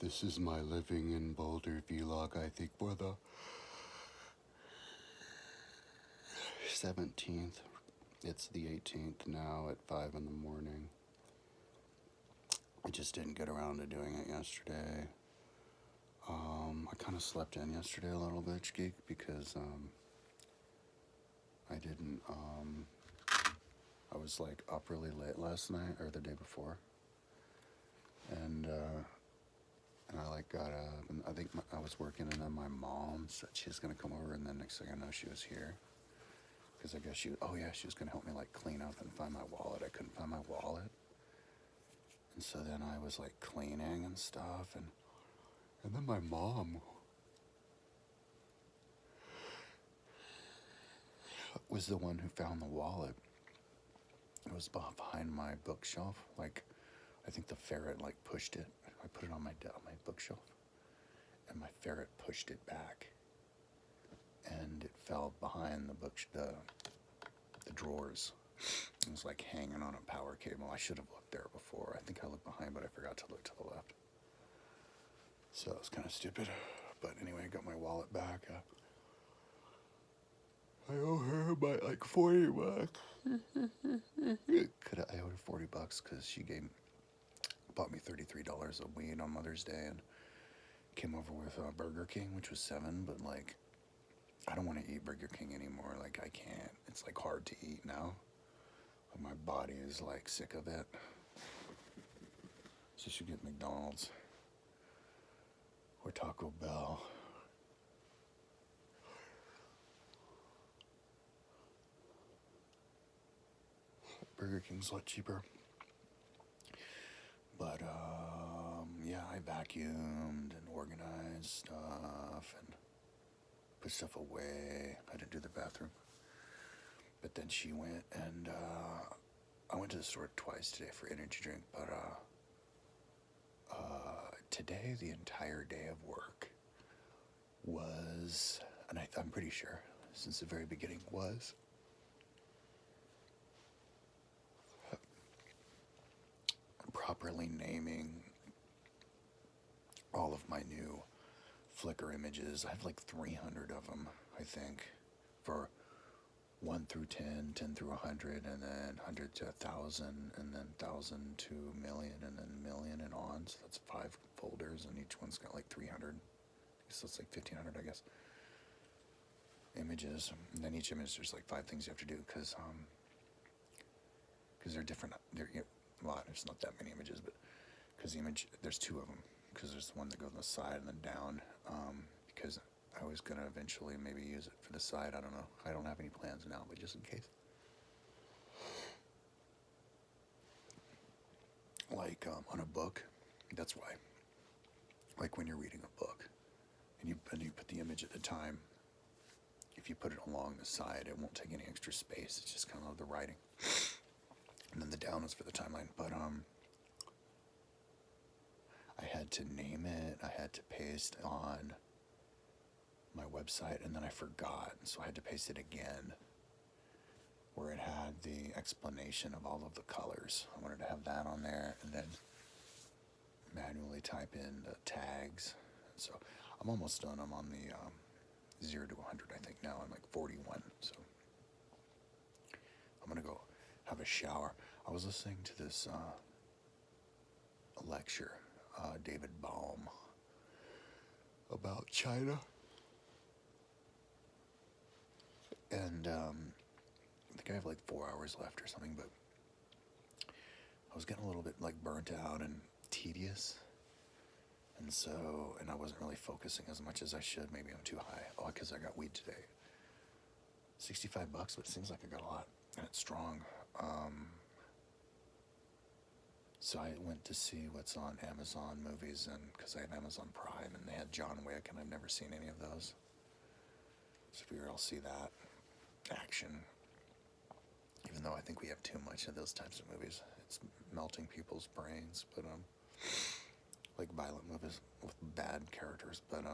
This is my living in Boulder vlog, I think, for the 17th. It's the 18th now at 5 in the morning. I just didn't get around to doing it yesterday. I kind of slept in yesterday a little bit, geek, because I didn't. I was like up really late last night or the day before, and I like got up, and I think I was working, and then my mom said she was gonna come over, and then next thing I know, she was here, because I guess she was gonna help me like clean up and find my wallet. I couldn't find my wallet, and so then I was like cleaning and stuff, and then my mom was the one who found the wallet. It was behind my bookshelf. Like, I think the ferret like pushed it. I put it on my bookshelf, and my ferret pushed it back, and it fell behind the drawers. It was like hanging on a power cable. I should have looked there before. I think I looked behind, but I forgot to look to the left. So it was kind of stupid. But anyway, I got my wallet back. I owe her by like $40. I owed her $40 because she bought me $33 of weed on Mother's Day and came over with Burger King, which was $7. But like, I don't want to eat Burger King anymore. Like, I can't. It's like hard to eat now. Like, my body is like sick of it. So she should get McDonald's or Taco Bell. Burger King's a lot cheaper. But yeah, I vacuumed and organized stuff and put stuff away. I didn't do the bathroom. But then she went, and I went to the store twice today for energy drink. But today, the entire day of work was, and I'm pretty sure since the very beginning was, properly naming all of my new Flickr images. I have like 300 of them, I think, for 1 through 10, 10 through 100, and then 100 to 1,000, and then 1,000 to a million, and then million and on. So that's 5 folders, and each one's got like 300. So it's like 1,500, I guess, images. And then each image, there's like 5 things you have to do because they're different. Well, there's not that many images, but because there's 2 of them. Because there's the one that goes on the side and then down. Because I was gonna eventually maybe use it for the side. I don't know. I don't have any plans now, but just in case. Like on a book, that's why. Like when you're reading a book, and you put the image at the time. If you put it along the side, it won't take any extra space. It's just kind of the writing. And then the down is for the timeline. But I had to name it. I had to paste on my website, and then I forgot, so I had to paste it again, where it had the explanation of all of the colors. I wanted to have that on there, and then manually type in the tags. So I'm almost done. I'm on the 0 to 100, I think now. I'm like 41, so I'm gonna go have a shower. I was listening to this lecture, David Baum, about China. And I think I have like 4 hours left or something, but I was getting a little bit like burnt out and tedious. And I wasn't really focusing as much as I should. Maybe I'm too high. Oh, because I got weed today. $65, but it seems like I got a lot, and it's strong. So I went to see what's on Amazon movies, and because I have Amazon Prime, and they had John Wick, and I've never seen any of those. So figure I'll see that action. Even though I think we have too much of those types of movies, it's melting people's brains. But like violent movies with bad characters. But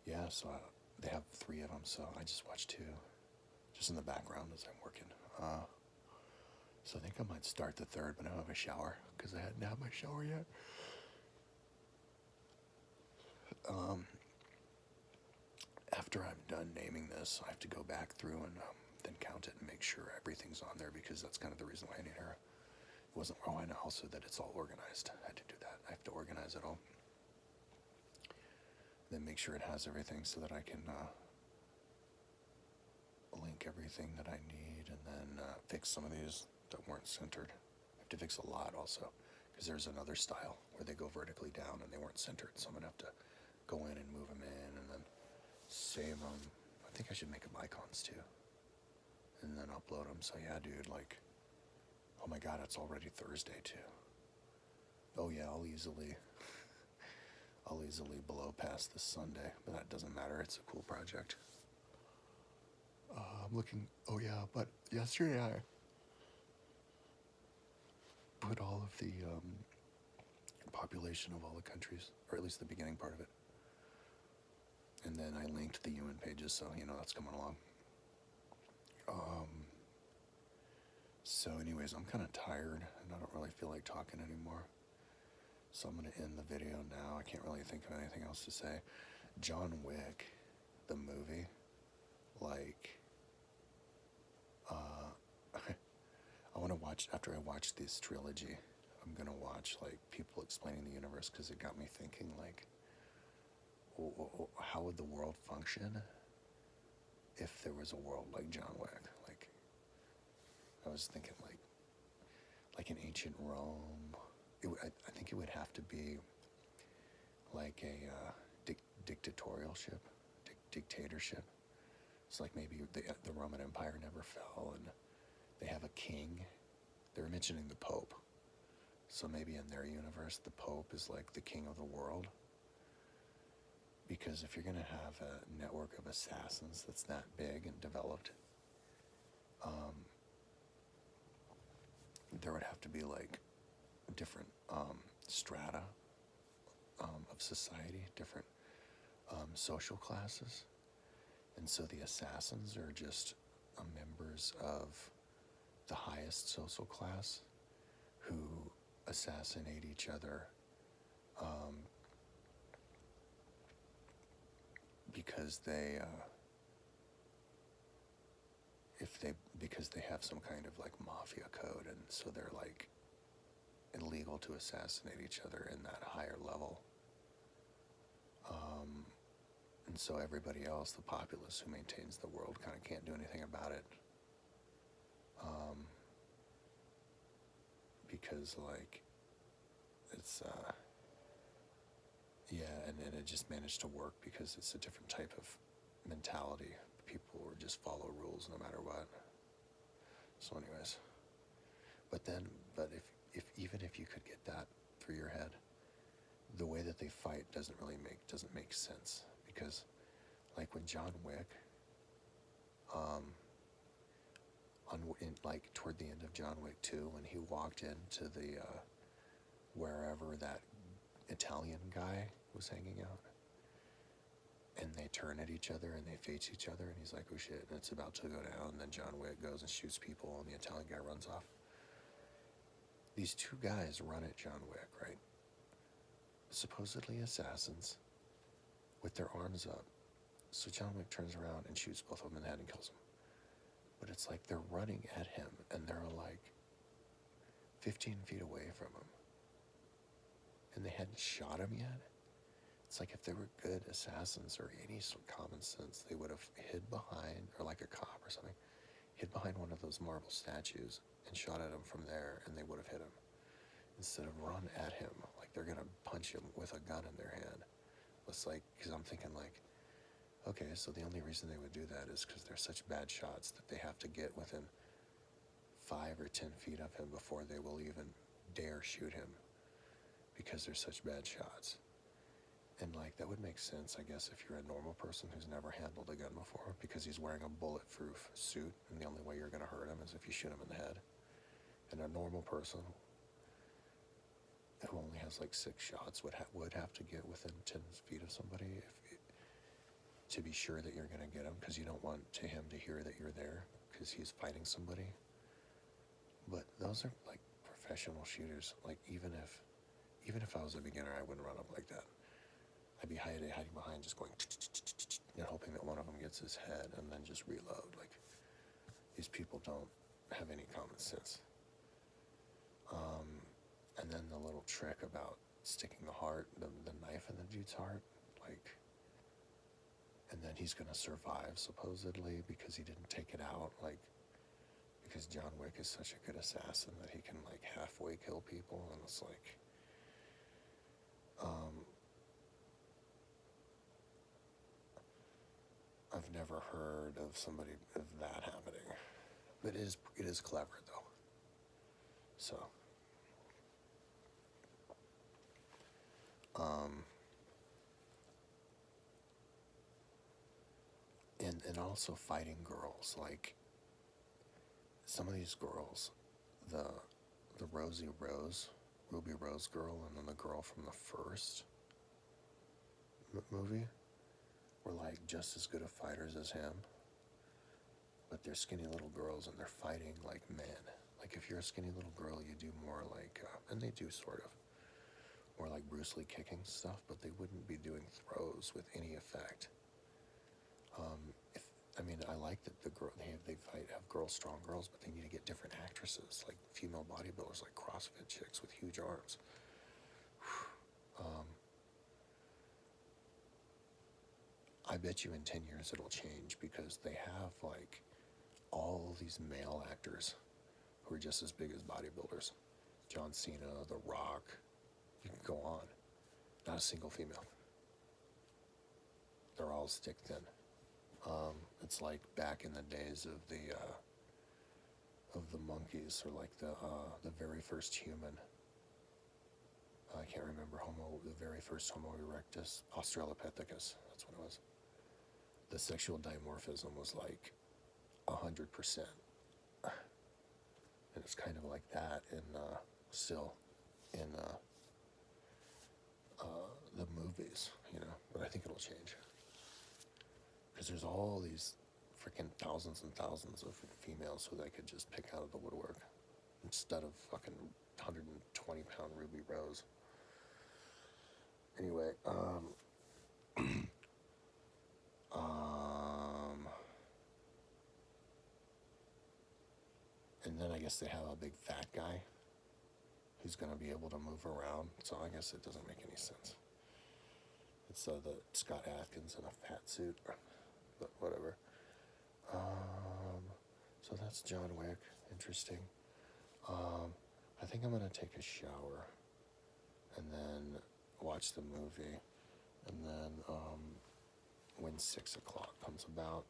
yeah. So they have 3 of them, so I just watched 2, just in the background as I'm working. So I think I might start the 3rd, but I don't have a shower because I hadn't had my shower yet. after I'm done naming this, I have to go back through and then count it and make sure everything's on there, because that's kind of the reason why I need her. It wasn't, oh, I know also that it's all organized. I had to do that. I have to organize it all. Then make sure it has everything so that I can link everything that I need, and then fix some of these that weren't centered. I have to fix a lot also, because there's another style where they go vertically down and they weren't centered, so I'm going to have to go in and move them in and then save them. I think I should make them icons too, and then upload them. So yeah, dude, like, oh my god, it's already Thursday too. Oh yeah, I'll easily blow past this Sunday, but that doesn't matter. It's a cool project. I'm looking, oh yeah, but yesterday I put all of the population of all the countries, or at least the beginning part of it. And then I linked the UN pages, so you know that's coming along. So anyways, I'm kind of tired, and I don't really feel like talking anymore. So I'm going to end the video now. I can't really think of anything else to say. John Wick, the movie, like, I want to watch, after I watch this trilogy, I'm going to watch, like, people explaining the universe, because it got me thinking, like, how would the world function if there was a world like John Wick? Like, I was thinking, like in ancient Rome, I think it would have to be like a dictatorship. It's like maybe the Roman Empire never fell, and they have a king. They're mentioning the Pope. So maybe in their universe, the Pope is like the king of the world. Because if you're going to have a network of assassins that's that big and developed, there would have to be like different strata of society, different social classes. And so the assassins are just members of the highest social class who assassinate each other because they because they have some kind of like mafia code, and so they're like illegal to assassinate each other in that higher level. And so everybody else, the populace who maintains the world, kind of can't do anything about it. Because like it's yeah, and it just managed to work because it's a different type of mentality. People will just follow rules no matter what. So anyways, but even if you could get that through your head, the way that they fight doesn't make sense, because like when John Wick, like toward the end of John Wick 2, when he walked into the wherever that Italian guy was hanging out, and they turn at each other and they face each other, and he's like, oh shit, and it's about to go down, and then John Wick goes and shoots people, and the Italian guy runs off. These two guys run at John Wick, right? Supposedly assassins with their arms up. So John Wick turns around and shoots both of them in the head and kills them. But it's like they're running at him, and they're like 15 feet away from him, and they hadn't shot him yet. It's like if they were good assassins or any sort of common sense, they would have hid behind, or like a cop or something, hid behind one of those marble statues and shot at him from there, and they would have hit him. Instead of run at him like they're gonna punch him with a gun in their hand. It's like, because I'm thinking like, okay, so the only reason they would do that is because they're such bad shots that they have to get within 5 or 10 feet of him before they will even dare shoot him, because they're such bad shots. And like, that would make sense, I guess, if you're a normal person who's never handled a gun before, because he's wearing a bulletproof suit, and the only way you're gonna hurt him is if you shoot him in the head. And a normal person who only has like 6 shots would have to get within 10 feet of somebody to be sure that you're gonna get him, because you don't want him to hear that you're there, because he's fighting somebody. But those are like professional shooters. Like even if I was a beginner, I wouldn't run up like that. I'd be hiding behind, just going, and hoping that one of them gets his head, and then just reload. Like, these people don't have any common sense. And then the little trick about sticking the knife in the dude's heart, like, and then he's gonna survive supposedly because he didn't take it out, like, because John Wick is such a good assassin that he can like halfway kill people, and it's like, I've never heard of that happening, but it is clever though. So, and also fighting girls, like some of these girls, the Ruby Rose girl, and then the girl from the first movie were like just as good of fighters as him, but they're skinny little girls and they're fighting like men. Like if you're a skinny little girl, you do more like, and they do sort of, more like Bruce Lee kicking stuff, but they wouldn't be doing throws with any effect. I like that have girls, strong girls, but they need to get different actresses, like female bodybuilders, like CrossFit chicks with huge arms. I bet you in 10 years it'll change because they have like all these male actors who are just as big as bodybuilders. John Cena, The Rock, you can go on. Not a single female. They're all stick thin. It's like back in the days of the monkeys, or like the very first human. I can't remember the very first Homo erectus, Australopithecus. That's what it was. The sexual dimorphism was like 100%, and it's kind of like that still in the movies, But I think it'll change because there's all these freaking thousands and thousands of females who they could just pick out of the woodwork instead of fucking 120-pound Ruby Rose. Anyway, and then I guess they have a big fat guy who's going to be able to move around, so I guess it doesn't make any sense. It's the Scott Atkins in a fat suit, but whatever. So that's John Wick. Interesting. I think I'm gonna take a shower and then watch the movie, and then when 6 o'clock comes about,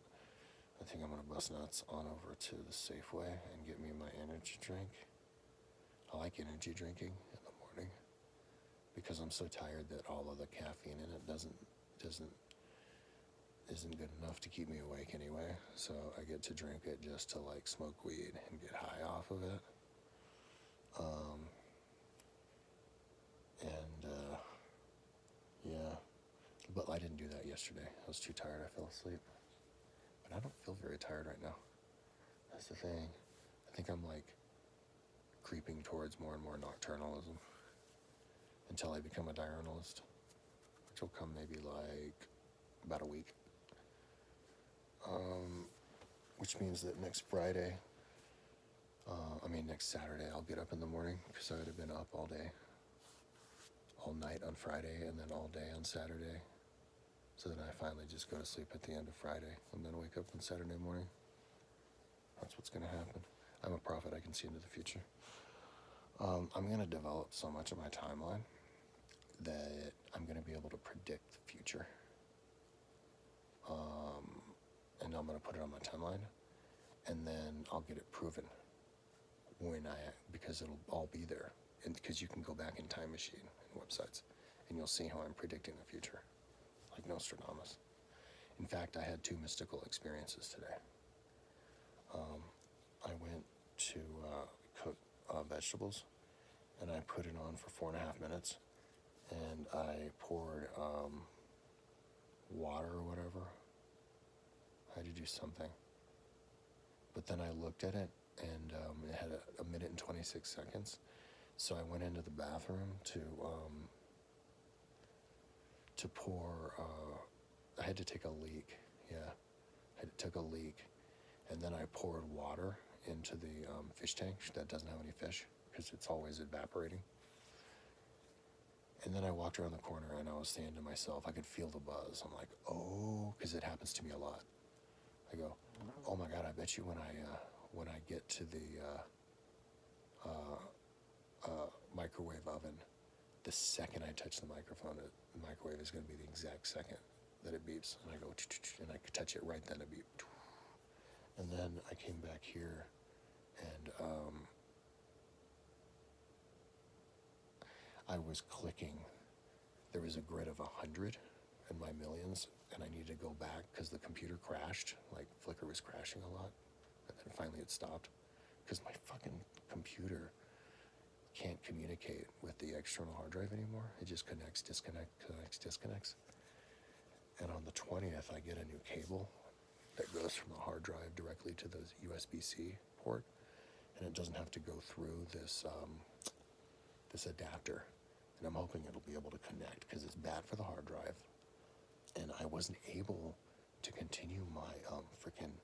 I think I'm gonna bust nuts on over to the Safeway and get me my energy drink. I like energy drinking in the morning because I'm so tired that all of the caffeine in it isn't good enough to keep me awake anyway. So I get to drink it just to like smoke weed and get high off of it. Yeah, but I didn't do that yesterday. I was too tired. I fell asleep. But I don't feel very tired right now. That's the thing. I think I'm like creeping towards more and more nocturnalism until I become a diurnalist, which will come maybe like about a week. Which means that next Saturday, I'll get up in the morning because I would have been up all day, all night on Friday, and then all day on Saturday. So then I finally just go to sleep at the end of Friday and then wake up on Saturday morning. That's what's going to happen. I'm a prophet. I can see into the future. I'm going to develop so much of my timeline that I'm going to be able to predict the future. And I'm going to put it on my timeline, and then I'll get it proven because it'll all be there. And because you can go back in time machine and websites, and you'll see how I'm predicting the future, like Nostradamus. In fact, I had 2 mystical experiences today. I went to cook vegetables, and I put it on for 4.5 minutes, and I poured water or whatever. I had to do something. But then I looked at it, and it had a minute and 26 seconds. So I went into the bathroom to pour. I had to take a leak. Yeah, I took a leak, and then I poured water into the fish tank that doesn't have any fish because it's always evaporating. And then I walked around the corner and I was saying to myself, I could feel the buzz. I'm like, oh, because it happens to me a lot. I go, oh my God, I bet you when I get to the microwave oven, the second I touch the microwave is going to be the exact second that it beeps. And I go, and I touch it right then, it beep. And then I came back here and I was clicking. There was a grid of 100 in my millions, and I needed to go back because the computer crashed. Like Flickr was crashing a lot, and then finally it stopped because my fucking computer can't communicate with the external hard drive anymore. It just disconnects. And on the 20th, I get a new cable that goes from the hard drive directly to the USB-C port, and it doesn't have to go through this this adapter. And I'm hoping it'll be able to connect because it's bad for the hard drive. And I wasn't able to continue my freaking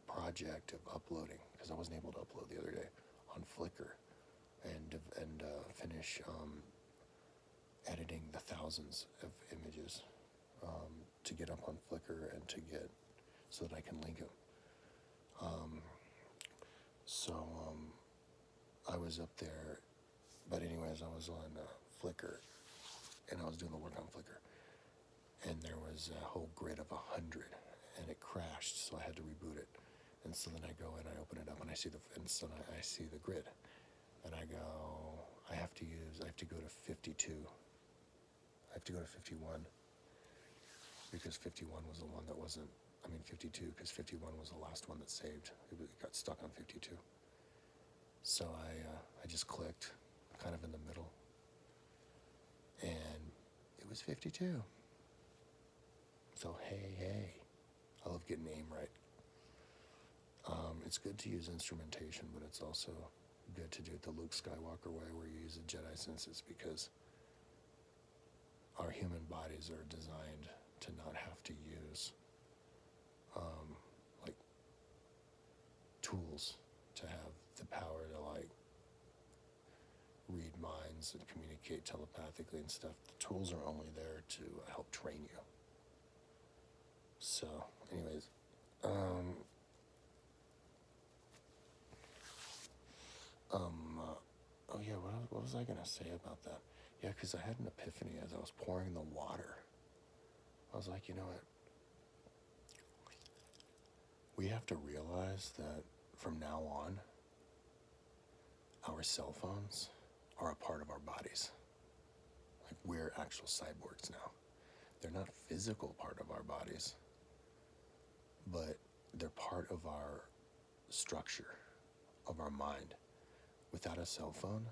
project of uploading because I wasn't able to upload the other day on Flickr and finish editing the thousands of images to get up on Flickr and to get so that I can link them. I was up there, but anyways, I was on Flickr, and I was doing the work on Flickr, and there was a whole grid of 100, and it crashed, so I had to reboot it. And so then I go and I open it up, and I see I see the grid, and I go, I have to go to 52. I have to go to 51 because 51 was the one that wasn't. 52 because 51 was the last one that saved. It got stuck on 52. So I just clicked kind of in the middle, and it was 52. So hey, I love getting aim right. It's good to use instrumentation, but it's also good to do it the Luke Skywalker way where you use the Jedi senses because our human bodies are designed to not have to use like tools to have the power to like read minds and communicate telepathically and stuff. The tools are only there to help train you. So, anyways, oh yeah, what was I gonna say about that? Yeah, because I had an epiphany as I was pouring the water. I was like, you know what? We have to realize that from now on, our cell phones are a part of our bodies. Like we're actual cyborgs now. They're not physical part of our bodies, but they're part of our structure, of our mind. Without a cell phone,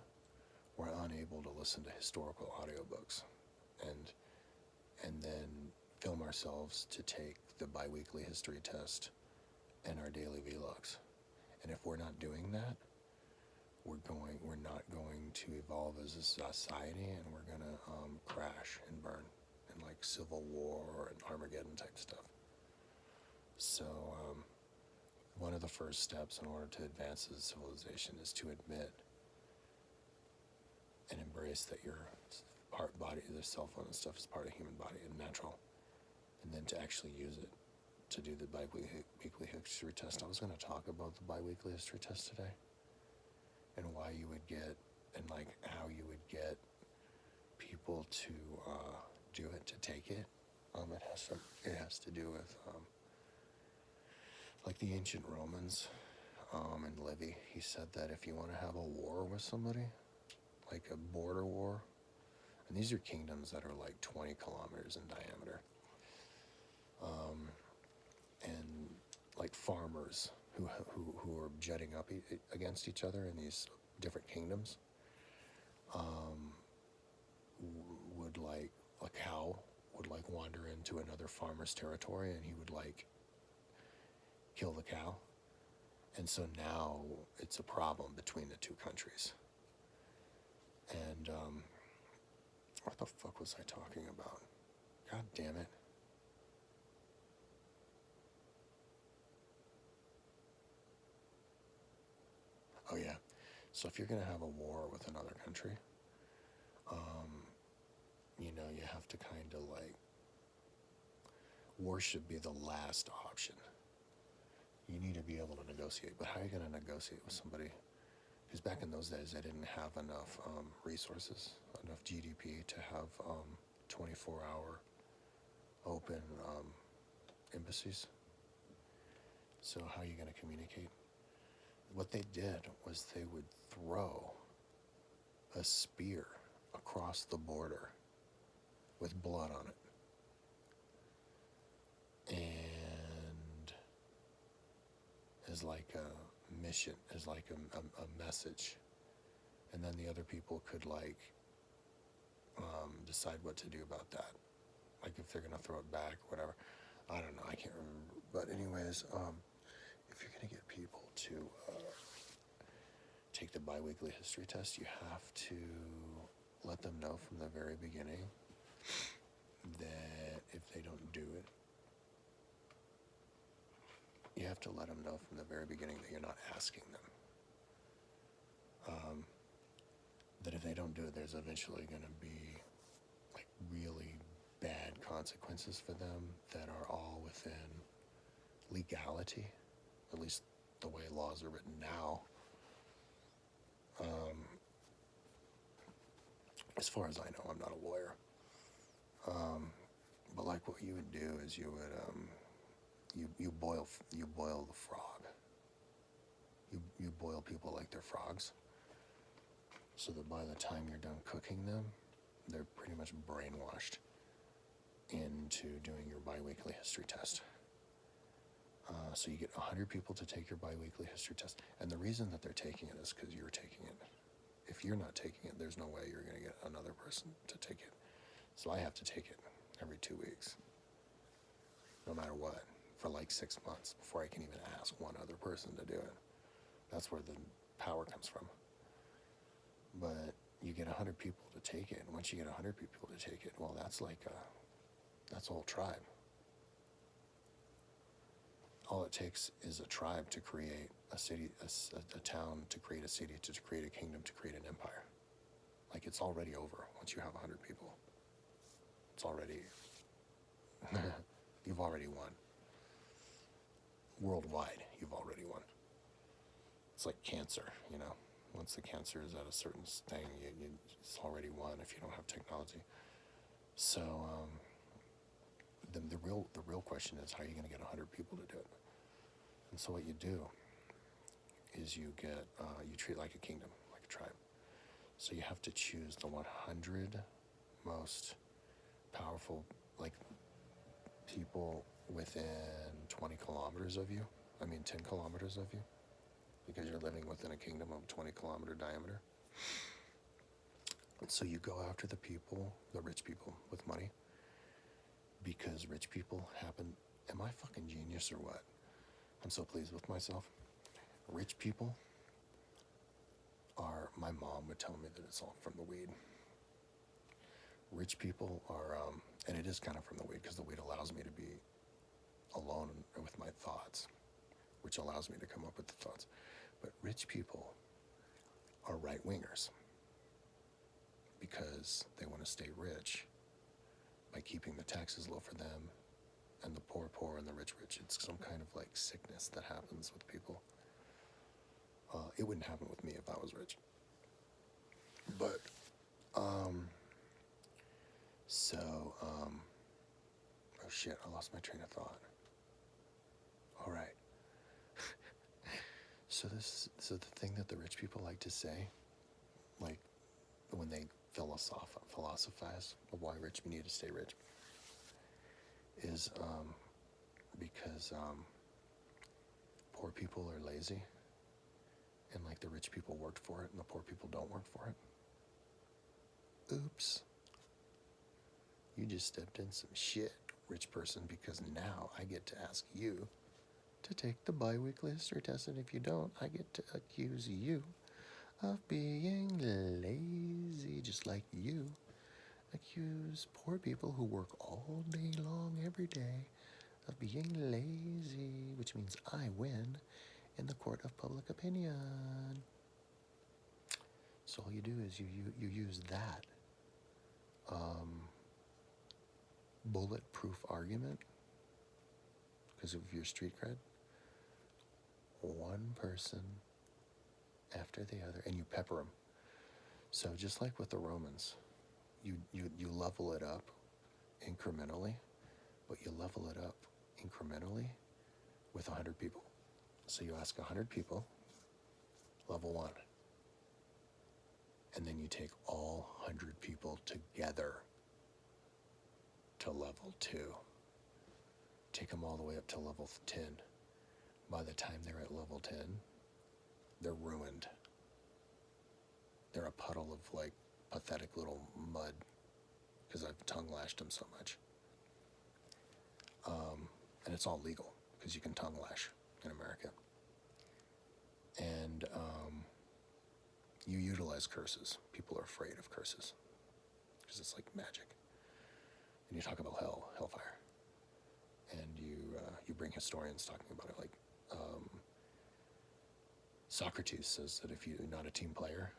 we're unable to listen to historical audiobooks and then film ourselves to take the biweekly history test and our daily vlogs. And if we're not doing that, we're not going to evolve as a society, and we're gonna crash and burn in like civil war and Armageddon type stuff. So one of the first steps in order to advance as a civilization is to admit and embrace that your body, the cell phone and stuff is part of the human body and natural, and then to actually use it to do the biweekly history test. I was going to talk about the biweekly history test today and why you would get, and like how you would get people to do it, to take it. It has to do with like the ancient Romans and Livy. He said that if you want to have a war with somebody, like a border war, and these are kingdoms that are like 20 kilometers in diameter, and like farmers who are jutting up against each other in these different kingdoms, would like a cow would like wander into another farmer's territory, and he would like kill the cow, and so now it's a problem between the two countries. And What the fuck was I talking about? God damn it. Oh, yeah. So if you're going to have a war with another country, you have to kind of like, war should be the last option. You need to be able to negotiate. But how are you going to negotiate with somebody? Because back in those days, they didn't have enough resources, enough GDP to have 24-hour open embassies. So how are you going to communicate? What they did was they would throw a spear across the border with blood on it. And as like a mission, as like a message. And then the other people could like decide what to do about that. Like if they're gonna throw it back or whatever. I don't know, I can't remember. But anyways, if you're gonna get people to take the biweekly history test, you have to let them know from the very beginning that if they don't do it, you have to let them know from the very beginning that you're not asking them. That if they don't do it, there's eventually going to be like really bad consequences for them that are all within legality, at least the way laws are written now. As far as I know, I'm not a lawyer. But like what you would do is you would you boil the frog. You boil people like they're frogs, so that by the time you're done cooking them, they're pretty much brainwashed into doing your biweekly history test. So you get 100 people to take your biweekly history test, and the reason that they're taking it is because you're taking it. If you're not taking it, there's no way you're going to get another person to take it. So I have to take it every 2 weeks, no matter what, for like 6 months before I can even ask one other person to do it. That's where the power comes from. But you get 100 people to take it, and once you get 100 people to take it, well, that's like that's a whole tribe. All it takes is a tribe to create a city, a town, to create a city, to create a kingdom, to create an empire. Like, it's already over once you have 100 people. It's already, you've already won. Worldwide, you've already won. It's like cancer, you know. Once the cancer is at a certain thing, it's already won if you don't have technology. So the real question is, how are you going to get 100 people to do it? And so what you do is you treat it like a kingdom, like a tribe. So you have to choose the 100 most powerful, like, people within 20 kilometers of you. 10 kilometers of you, because you're living within a kingdom of 20-kilometer diameter. And so you go after the people, the rich people with money, because rich people happen. Am I fucking genius or what? I'm so pleased with myself. Rich people are, my mom would tell me that it's all from the weed. Rich people are, and it is kind of from the weed, because the weed allows me to be alone with my thoughts, which allows me to come up with the thoughts. But rich people are right-wingers because they want to stay rich by keeping the taxes low for them, and the poor poor and the rich rich. It's some kind of like sickness that happens with people. It wouldn't happen with me if I was rich. But oh shit, I lost my train of thought. All right. So the thing that the rich people like to say, like when they philosophize of why rich we need to stay rich, is because poor people are lazy, and like the rich people worked for it and the poor people don't work for it. Oops. You just stepped in some shit, rich person, because now I get to ask you to take the biweekly history test, and if you don't, I get to accuse you of being lazy, just like you accuse poor people who work all day long every day of being lazy, which means I win in the court of public opinion. So all you do is you use that bulletproof argument because of your street cred. One person after the other, and you pepper them. So just like with the Romans, you level it up incrementally, but you level it up incrementally with 100 people. So you ask 100 people, level 1, and then you take all 100 people together to level 2. Take them all the way up to level 10. By the time they're at level 10, they're ruined. They're a puddle of like pathetic little mud because I've tongue lashed them so much. And it's all legal because you can tongue lash in America. And you utilize curses. People are afraid of curses because it's like magic. And you talk about hellfire. And you bring historians talking about it. Like Socrates says that if you're not a team player,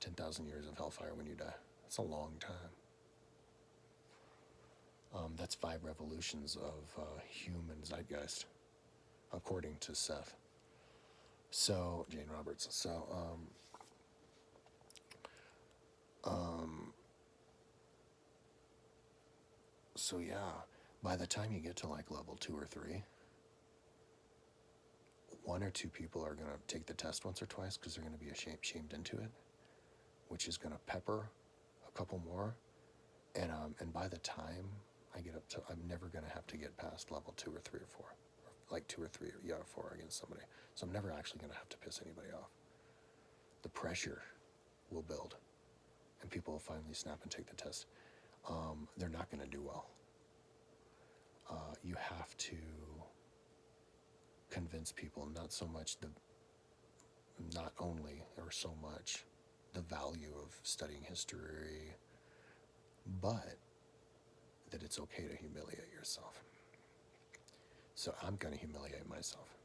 10,000 years of hellfire when you die. That's a long time. That's 5 revolutions of human zeitgeist, according to Seth. So, Jane Roberts. So yeah, by the time you get to like level 2 or 3, 1 or 2 people are going to take the test once or twice because they're going to be shamed into it, which is going to pepper a couple more. And by the time I get up to, I'm never going to have to get past level 2 or 3 or 4, or like 2 or 3, or 4 against somebody. So I'm never actually going to have to piss anybody off. The pressure will build, and people will finally snap and take the test. They're not going to do well. You have to convince people not only or so much the value of studying history, but that it's okay to humiliate yourself. So I'm going to humiliate myself.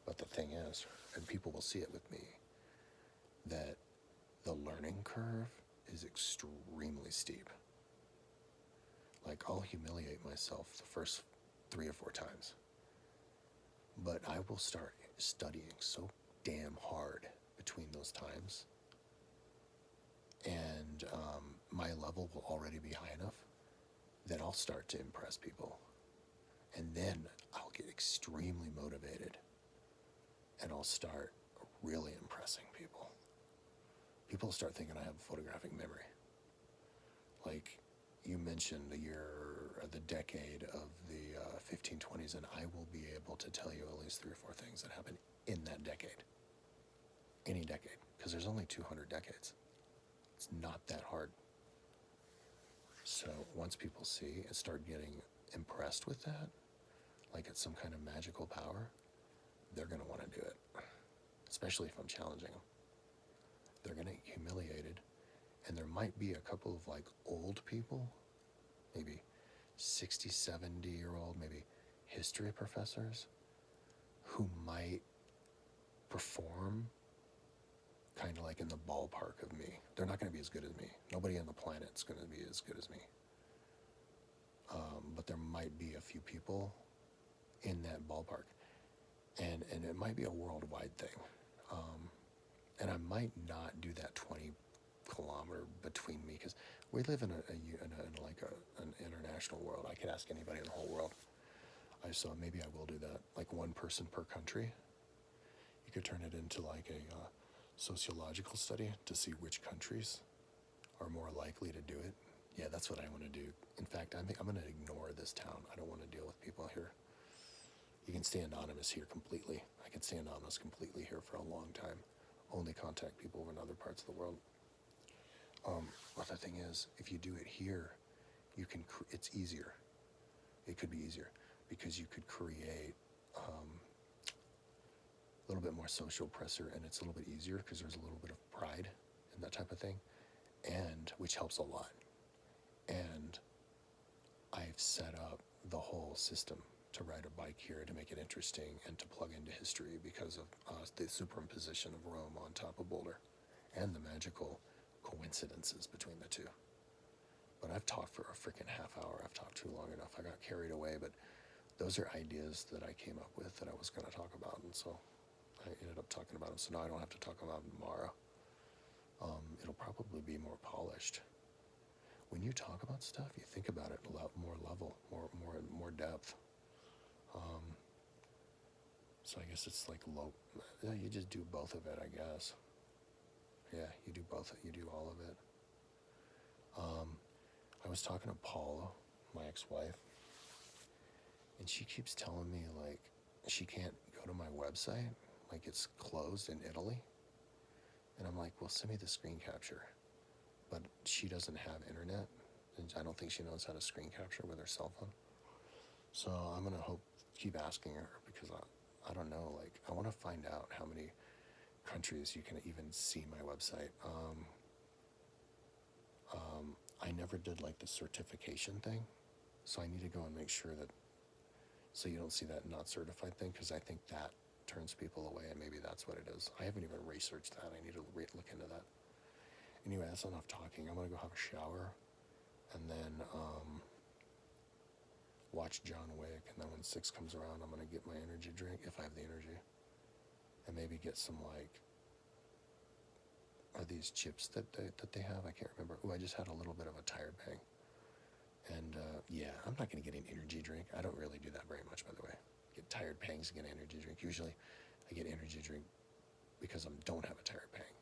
But the thing is, and people will see it with me, that the learning curve is extremely steep. Like, I'll humiliate myself the first 3 or 4 times. But I will start studying so damn hard between those times. And my level will already be high enough that I'll start to impress people. And then I'll get extremely motivated. And I'll start really impressing people. People will start thinking I have a photographic memory. Like, you mentioned the decade of the 1520s, and I will be able to tell you at least 3 or 4 things that happened in that decade. Any decade, because there's only 200 decades. It's not that hard. So once people see and start getting impressed with that, like it's some kind of magical power, they're going to want to do it, especially if I'm challenging them. They're going to get humiliated, and there might be a couple of like old people, maybe 60, 70-year-old, maybe history professors, who might perform kind of like in the ballpark of me. They're not going to be as good as me. Nobody on the planet's going to be as good as me. But there might be a few people in that ballpark. And it might be a worldwide thing. And I might not do that 20-kilometer between me, because we live in an international world. I could ask anybody in the whole world. So maybe I will do that, like 1 person per country. You could turn it into like a sociological study to see which countries are more likely to do it. Yeah, that's what I want to do. In fact, I'm going to ignore this town. I don't want to deal with people here. You can stay anonymous here completely. I can stay anonymous completely here for a long time. Only contact people in other parts of the world. But the thing is, if you do it here, you can. It's easier. It could be easier because you could create a little bit more social pressure, and it's a little bit easier because there's a little bit of pride and that type of thing, and which helps a lot. I've set up the whole system to ride a bike here to make it interesting and to plug into history because of the superimposition of Rome on top of Boulder and the magical coincidences between the two. But I've talked for a freaking half hour. I've talked too long enough. I got carried away, but those are ideas that I came up with that I was going to talk about, and so I ended up talking about them. So now I don't have to talk about them tomorrow. It'll probably be more polished. When you talk about stuff, you think about it more level, more depth. So I guess it's like low. Yeah, you just do both of it, I guess. Yeah, you do both. You do all of it. I was talking to Paula, my ex-wife, and she keeps telling me like she can't go to my website, like it's closed in Italy. And I'm like, well, send me the screen capture. But she doesn't have internet, and I don't think she knows how to screen capture with her cell phone. So I'm gonna keep asking her because I don't know. Like I want to find out how many countries you can even see my website. I never did like the certification thing, so I need to go and make sure that so you don't see that not certified thing because I think that turns people away and maybe that's what it is. I haven't even researched that. I need to look into that. Anyway, that's enough talking. I'm gonna go have a shower and then watch John Wick, and then when 6 comes around, I'm gonna get my energy drink if I have the energy, and maybe get some like are these chips that they have? I can't remember. Oh, I just had a little bit of a tired pang, and yeah, I'm not gonna get an energy drink. I don't really do that very much, by the way. Get tired pangs and get an energy drink. Usually, I get energy drink because I don't have a tired pang,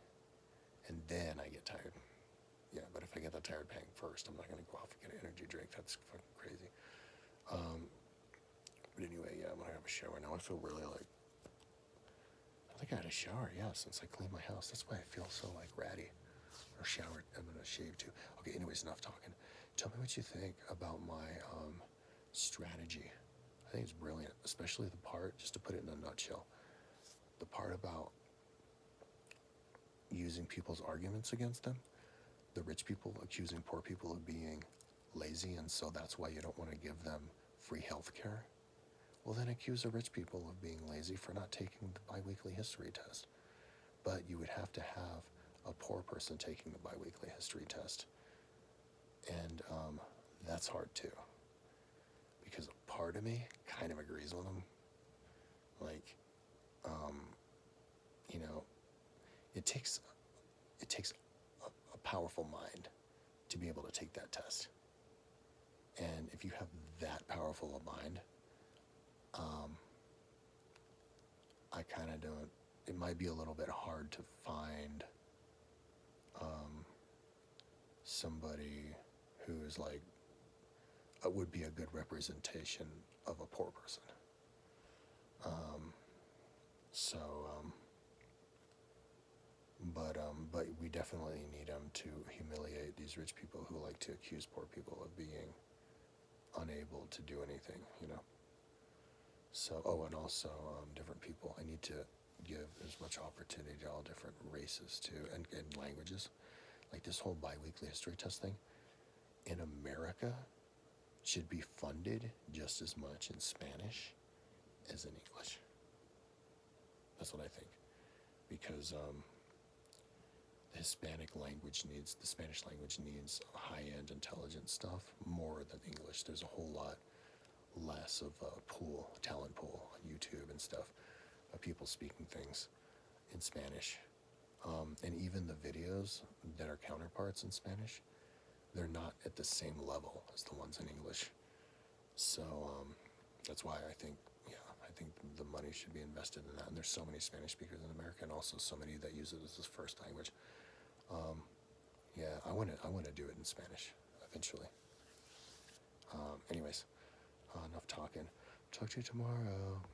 and then I get tired. Yeah, but if I get the tired pang first, I'm not gonna go off and get an energy drink. That's fucking crazy. But anyway, yeah, I'm gonna have a shower now. I feel really like, I think I had a shower, yeah, since I cleaned my house. That's why I feel so like ratty. Or showered. I'm gonna shave too. Okay, anyways, enough talking. Tell me what you think about my strategy. I think it's brilliant, especially the part, just to put it in a nutshell, the part about using people's arguments against them. The rich people accusing poor people of being lazy, and so that's why you don't want to give them free health care. Well, then accuse the rich people of being lazy for not taking the biweekly history test. But you would have to have a poor person taking the biweekly history test. And that's hard too. Because a part of me kind of agrees with them. Like, you know, it takes a powerful mind to be able to take that test. And if you have that powerful a mind, I kind of don't, it might be a little bit hard to find somebody who is like, would be a good representation of a poor person. But we definitely need them to humiliate these rich people who like to accuse poor people of being unable to do anything, you know. So, oh, and also different people. I need to give as much opportunity to all different races too, and languages. Like this whole biweekly history test thing in America should be funded just as much in Spanish as in English. That's what I think, because the Spanish language needs high-end intelligent stuff more than English. There's a whole lot less of a talent pool on YouTube and stuff of people speaking things in Spanish. And even the videos that are counterparts in Spanish, they're not at the same level as the ones in English. So that's why I think the money should be invested in that. And there's so many Spanish speakers in America, and also so many that use it as a first language. Yeah, I want to do it in Spanish eventually. Anyways, enough talking. Talk to you tomorrow.